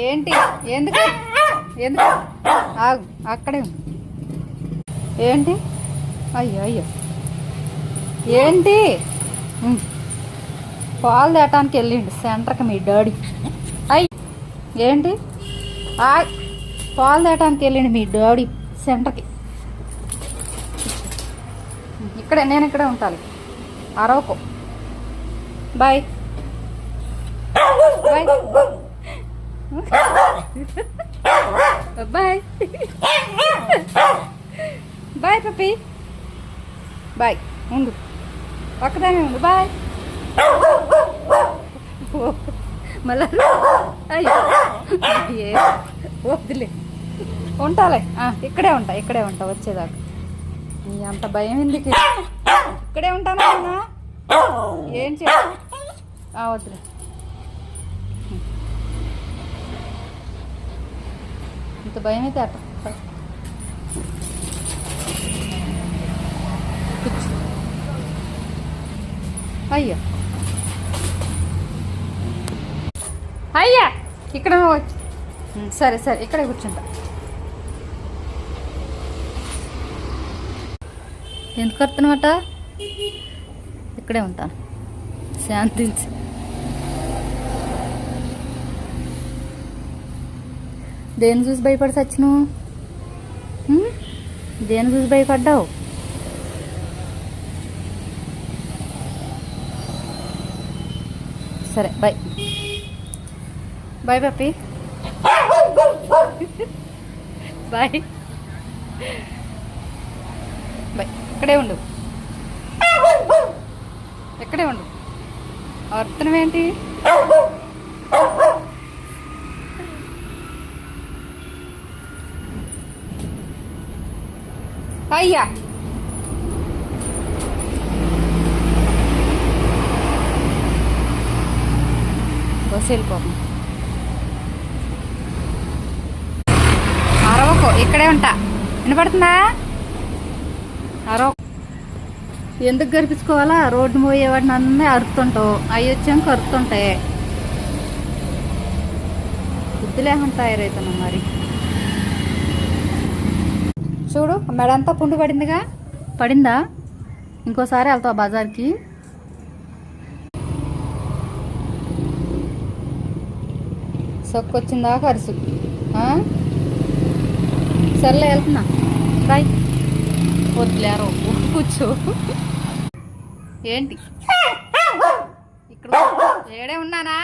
ఏంటి? ఎందుకు ఎందుకు ఆగు, అక్కడే ఉంది. ఏంటి? అయ్యో అయ్యో, ఏంటి? పాలు తేటానికి వెళ్ళిండు సెంటర్కి మీ డాడీ. అయ్యి ఏంటి? పాలు తేటానికి వెళ్ళిండు మీ డాడీ సెంటర్కి. నేను ఇక్కడే ఉంటాను. అరవకు. Bye bye bye bye puppy. Bye. ఉండు, ఒక్కదానే ఉండు. బాయ్. మళ్ళా అయ్యో వద్దులే, ఉంటాలే. ఇక్కడే ఉంటా వచ్చేదాకా. నీ అంత భయం ఎందుకు? ఇక్కడే ఉంటానా? ఏం చేయాలి? వద్దులే. ఇంత భయం అయితే అట్ట అయ్యా అయ్యా, ఇక్కడ సరే ఇక్కడే కూర్చుంటా. ఎందుకు వస్తున్నావట? ఇక్కడే ఉంటాను శాంతించి. దేని చూసి భయపడి సచ్చినావు? దేని చూసి భయపడ్డావు? సరే bye bye puppy. Bye bye. ఇక్కడే ఉండు. అర్థం ఏంటి? అయ్యా బస్సు వెళ్ళిపోతాం. అరవకు, ఇక్కడే ఉంటా. వినపడుతుందా? అరవకు. ఎందుకు గరిపించుకోవాలా? రోడ్డు పోయేవాడిని అన్నీ అరుతుంటావు. అవి వచ్చాక అరుతుంటాయి. బుద్ధి లేకుండా తయారవుతున్నాం మరి. చూడు, మెడంతా పుండు పడిందిగా. పడిందా? ఇంకోసారి వెళ్తావా బజార్కి? సొక్కొచ్చిందాక అరుసు. సర్లే వెళ్తున్నా. బాయ్. వద్దులేరో, కూర్చో. ఏంటి ఇక్కడ ఏడే ఉన్నానా?